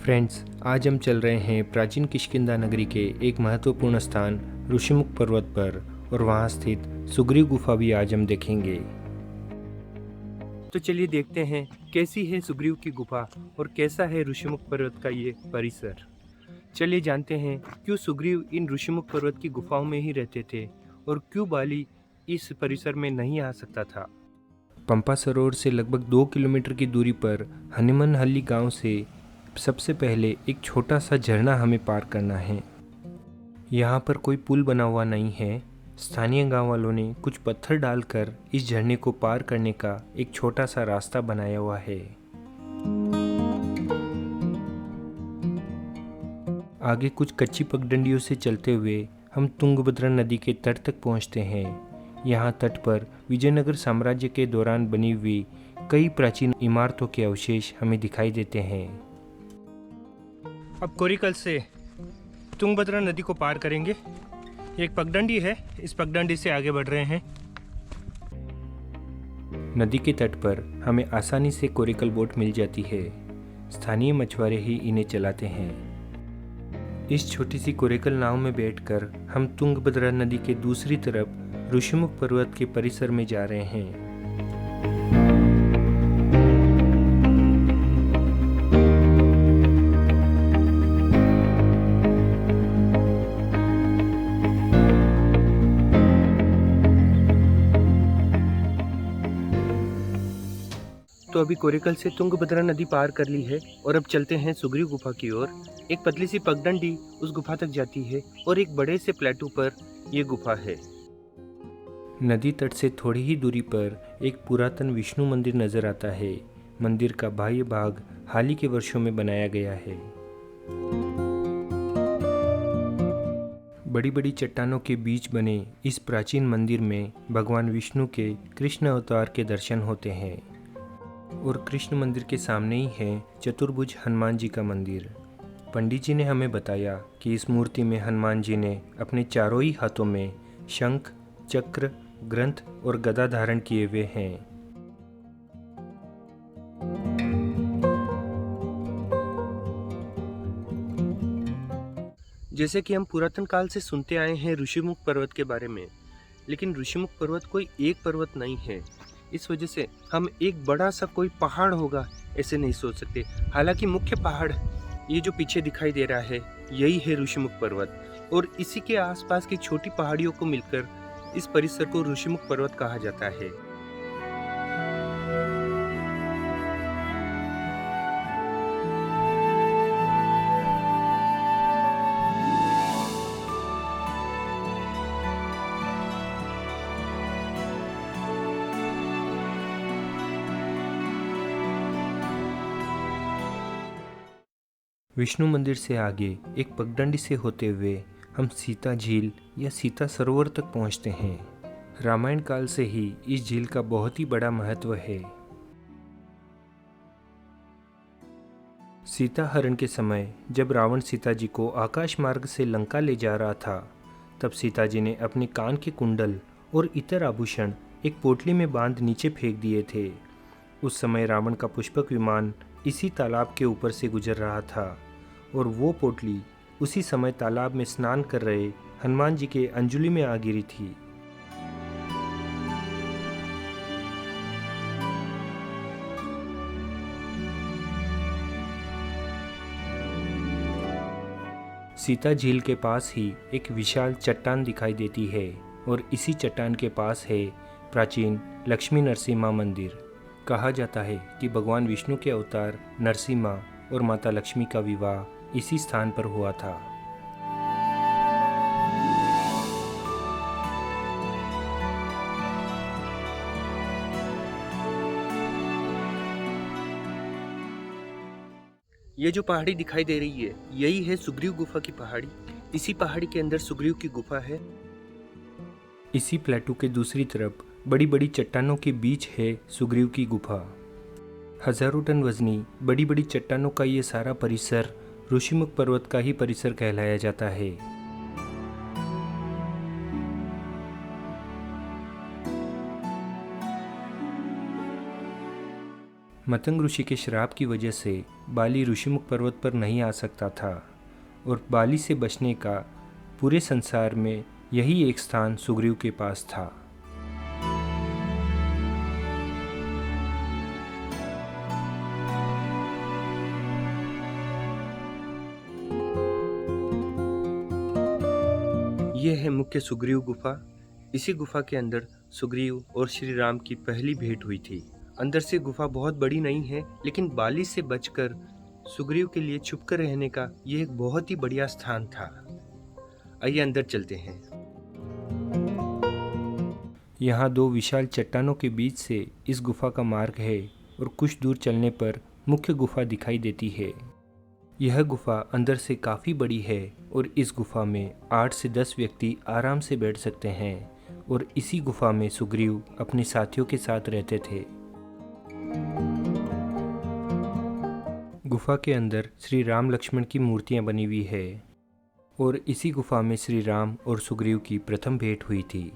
Friends, आज हम चल रहे हैं प्राचीन किष्किंधा नगरी के एक महत्वपूर्ण स्थान ऋषिमुख पर्वत पर और वहां स्थित सुग्रीव गुफा भी आज हम देखेंगे। तो चलिए देखते हैं कैसी है सुग्रीव की गुफा और कैसा है ऋषिमुख पर्वत का ये परिसर। चलिए जानते हैं क्यों सुग्रीव इन ऋषिमुख पर्वत की गुफाओं में ही रहते थे और क्यों बाली इस परिसर में नहीं आ सकता था। पंपा सरोवर से लगभग 2 किलोमीटर की दूरी पर हनुमनहल्ली गांव से सबसे पहले एक छोटा सा झरना हमें पार करना है। यहाँ पर कोई पुल बना हुआ नहीं है। स्थानीय गांव वालों ने कुछ पत्थर डालकर इस झरने को पार करने का एक छोटा सा रास्ता बनाया हुआ है। आगे कुछ कच्ची पगडंडियों से चलते हुए हम तुंगभद्रा नदी के तट तक पहुँचते हैं। यहाँ तट पर विजयनगर साम्राज्य के दौरान बनी हुई कई प्राचीन इमारतों के अवशेष हमें दिखाई देते हैं। अब कोरिकल से तुंगभद्रा नदी को पार करेंगे। एक पगडंडी है, इस पगडंडी से आगे बढ़ रहे हैं। नदी के तट पर हमें आसानी से कोरिकल बोट मिल जाती है। स्थानीय मछुआरे ही इन्हें चलाते हैं। इस छोटी सी कोरिकल नाव में बैठकर हम तुंगभद्रा नदी के दूसरी तरफ ऋषिमुख पर्वत के परिसर में जा रहे हैं। तो अभी कोरिकल से तुंगभद्रा नदी पार कर ली है और अब चलते हैं सुग्रीव गुफा की ओर। एक पतली सी पगडंडी उस गुफा तक जाती है और एक बड़े से प्लेटू पर यह गुफा है। नदी तट से थोड़ी ही दूरी पर एक पुरातन विष्णु मंदिर नजर आता है। मंदिर का बाह्य भाग हाल ही के वर्षों में बनाया गया है। बड़ी बड़ी चट्टानों के बीच बने इस प्राचीन मंदिर में भगवान विष्णु के कृष्ण अवतार के दर्शन होते हैं और कृष्ण मंदिर के सामने ही है चतुर्भुज हनुमान जी का मंदिर। पंडित जी ने हमें बताया कि इस मूर्ति में हनुमान जी ने अपने चारों ही हाथों में शंख, चक्र, ग्रंथ और गदा धारण किए हुए हैं। जैसे कि हम पुरातन काल से सुनते आए हैं ऋषिमुख पर्वत के बारे में, लेकिन ऋषिमुख पर्वत कोई एक पर्वत नहीं है। इस वजह से हम एक बड़ा सा कोई पहाड़ होगा ऐसे नहीं सोच सकते। हालांकि मुख्य पहाड़ ये जो पीछे दिखाई दे रहा है यही है ऋषिमुख पर्वत और इसी के आसपास की छोटी पहाड़ियों को मिलकर इस परिसर को ऋषिमुख पर्वत कहा जाता है। विष्णु मंदिर से आगे एक पगडंडी से होते हुए हम सीता झील या सीता सरोवर तक पहुंचते हैं। रामायण काल से ही इस झील का बहुत ही बड़ा महत्व है। सीता हरण के समय जब रावण सीता जी को आकाश मार्ग से लंका ले जा रहा था, तब सीता जी ने अपने कान के कुंडल और इतर आभूषण एक पोटली में बांध नीचे फेंक दिए थे। उस समय रावण का पुष्पक विमान इसी तालाब के ऊपर से गुजर रहा था और वो पोटली उसी समय तालाब में स्नान कर रहे हनुमान जी के अंजलि में आ गिरी थी। सीता झील के पास ही एक विशाल चट्टान दिखाई देती है और इसी चट्टान के पास है प्राचीन लक्ष्मी नरसिम्हा मंदिर। कहा जाता है कि भगवान विष्णु के अवतार नरसिम्हा और माता लक्ष्मी का विवाह इसी स्थान पर हुआ था। ये जो पहाड़ी दिखाई दे रही है यही है सुग्रीव गुफा की पहाड़ी। इसी पहाड़ी के अंदर सुग्रीव की गुफा है। इसी प्लेटू के दूसरी तरफ बड़ी बड़ी चट्टानों के बीच है सुग्रीव की गुफा। हजारों टन वजनी बड़ी बड़ी चट्टानों का ये सारा परिसर ऋषिमुख पर्वत का ही परिसर कहलाया जाता है। मतंग ऋषि के श्राप की वजह से बाली ऋषिमुख पर्वत पर नहीं आ सकता था और बाली से बचने का पूरे संसार में यही एक स्थान सुग्रीव के पास था। यह है मुख्य सुग्रीव गुफा। इसी गुफा के अंदर सुग्रीव और श्री राम की पहली भेंट हुई थी। अंदर से गुफा बहुत बड़ी नहीं है, लेकिन बाली से बचकर सुग्रीव के लिए छुपकर रहने का यह एक बहुत ही बढ़िया स्थान था। आइए अंदर चलते हैं। यहाँ दो विशाल चट्टानों के बीच से इस गुफा का मार्ग है और कुछ दूर चलने पर मुख्य गुफा दिखाई देती है। यह गुफा अंदर से काफ़ी बड़ी है और इस गुफा में 8 से 10 व्यक्ति आराम से बैठ सकते हैं और इसी गुफा में सुग्रीव अपने साथियों के साथ रहते थे। गुफा के अंदर श्री राम लक्ष्मण की मूर्तियां बनी हुई है और इसी गुफा में श्री राम और सुग्रीव की प्रथम भेंट हुई थी।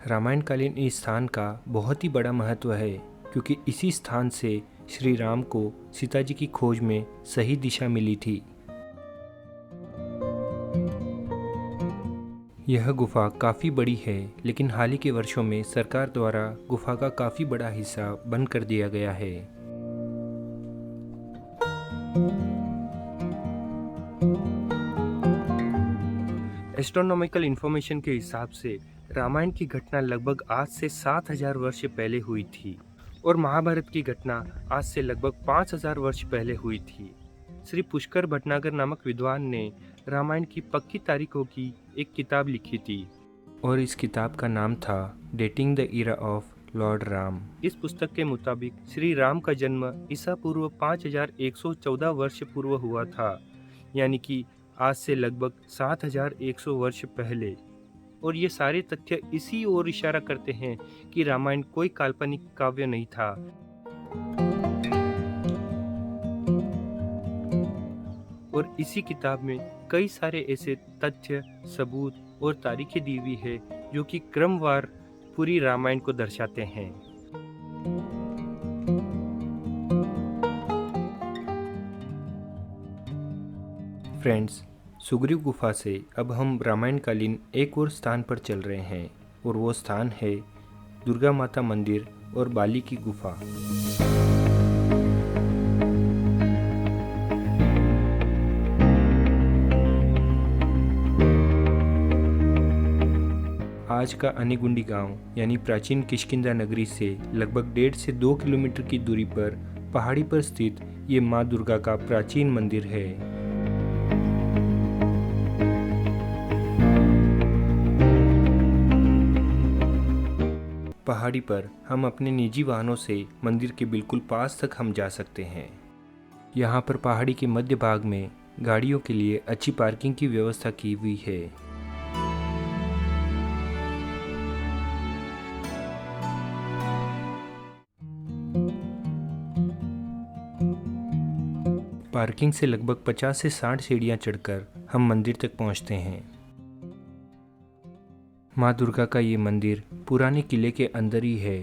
रामायणकालीन इस स्थान का बहुत ही बड़ा महत्व है, क्योंकि इसी स्थान से श्री राम को सीता जी की खोज में सही दिशा मिली थी। यह गुफा काफ़ी बड़ी है, लेकिन हाल ही के वर्षों में सरकार द्वारा गुफा का काफ़ी बड़ा हिस्सा बंद कर दिया गया है। एस्ट्रोनॉमिकल इंफॉर्मेशन के हिसाब से रामायण की घटना लगभग आज से 7000 वर्ष पहले हुई थी और महाभारत की घटना आज से लगभग 5000 वर्ष पहले हुई थी। श्री पुष्कर भटनागर नामक विद्वान ने रामायण की पक्की तारीखों की एक किताब लिखी थी और इस किताब का नाम था dating the era of Lord Ram. इस पुस्तक के मुताबिक श्री राम का जन्म ईसा पूर्व 5114 वर्ष पूर्व हुआ था, यानी कि आज से लगभग 7100 वर्ष पहले। और ये सारे तथ्य इसी ओर इशारा करते हैं कि रामायण कोई काल्पनिक काव्य नहीं था। और इसी किताब में कई सारे ऐसे तथ्य, सबूत और तारीखें दी हुई है जो कि क्रमवार पूरी रामायण को दर्शाते हैं। फ्रेंड्स, सुग्रीव गुफा से अब हम रामायणकालीन एक और स्थान पर चल रहे हैं और वो स्थान है दुर्गा माता मंदिर और बाली की गुफा। आज का अनिगुंडी गांव यानी प्राचीन किष्किंधा नगरी से लगभग 1.5 से 2 किलोमीटर की दूरी पर पहाड़ी पर स्थित ये माँ दुर्गा का प्राचीन मंदिर है। पहाड़ी पर हम अपने निजी वाहनों से मंदिर के बिल्कुल पास तक हम जा सकते हैं। यहाँ पर पहाड़ी के मध्य भाग में गाड़ियों के लिए अच्छी पार्किंग की व्यवस्था की हुई है। पार्किंग से लगभग 50 से 60 सीढ़ियाँ चढ़कर हम मंदिर तक पहुँचते हैं। माँ दुर्गा का ये मंदिर पुराने किले के अंदर ही है।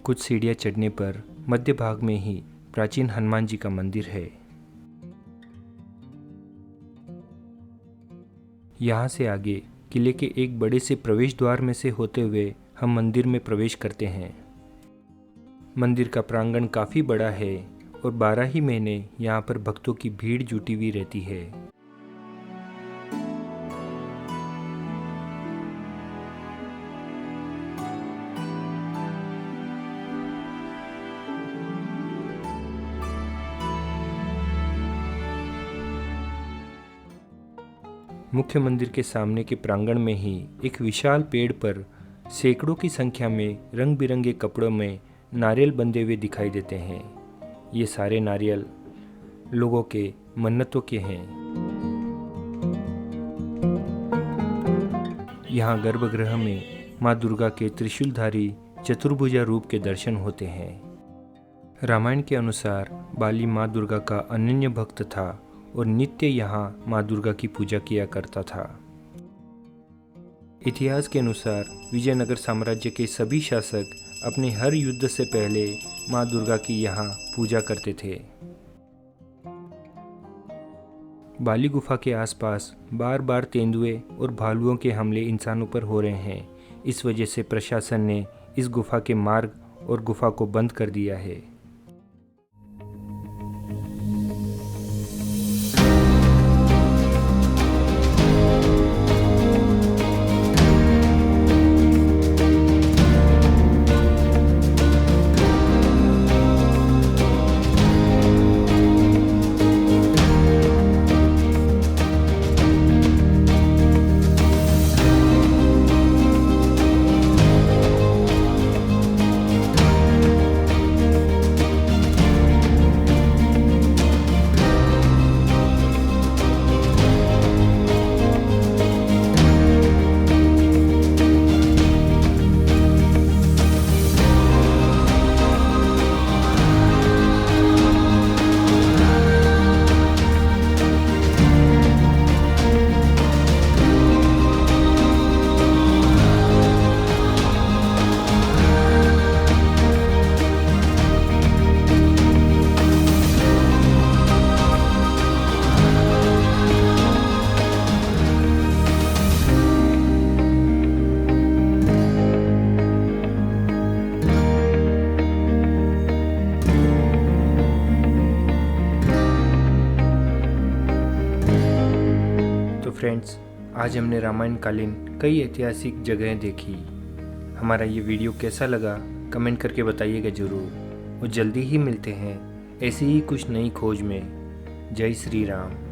कुछ सीढ़ियाँ चढ़ने पर मध्य भाग में ही प्राचीन हनुमान जी का मंदिर है। यहाँ से आगे किले के एक बड़े से प्रवेश द्वार में से होते हुए हम मंदिर में प्रवेश करते हैं। मंदिर का प्रांगण काफ़ी बड़ा है और 12 ही महीने यहाँ पर भक्तों की भीड़ जुटी हुई रहती है। मुख्य मंदिर के सामने के प्रांगण में ही एक विशाल पेड़ पर सैकड़ों की संख्या में रंग बिरंगे कपड़ों में नारियल बंधे हुए दिखाई देते हैं। ये सारे नारियल लोगों के मन्नतों के हैं। यहाँ गर्भगृह में माँ दुर्गा के त्रिशूलधारी चतुर्भुजा रूप के दर्शन होते हैं। रामायण के अनुसार बाली माँ दुर्गा का अनन्य भक्त था और नित्य यहाँ माँ दुर्गा की पूजा किया करता था। इतिहास के अनुसार विजयनगर साम्राज्य के सभी शासक अपने हर युद्ध से पहले माँ दुर्गा की यहाँ पूजा करते थे। बाली गुफा के आसपास बार बार तेंदुए और भालुओं के हमले इंसानों पर हो रहे हैं। इस वजह से प्रशासन ने इस गुफा के मार्ग और गुफा को बंद कर दिया है। फ्रेंड्स, आज हमने रामायण कालीन कई ऐतिहासिक जगहें देखी। हमारा ये वीडियो कैसा लगा कमेंट करके बताइएगा ज़रूर। और जल्दी ही मिलते हैं ऐसी ही कुछ नई खोज में। जय श्री राम।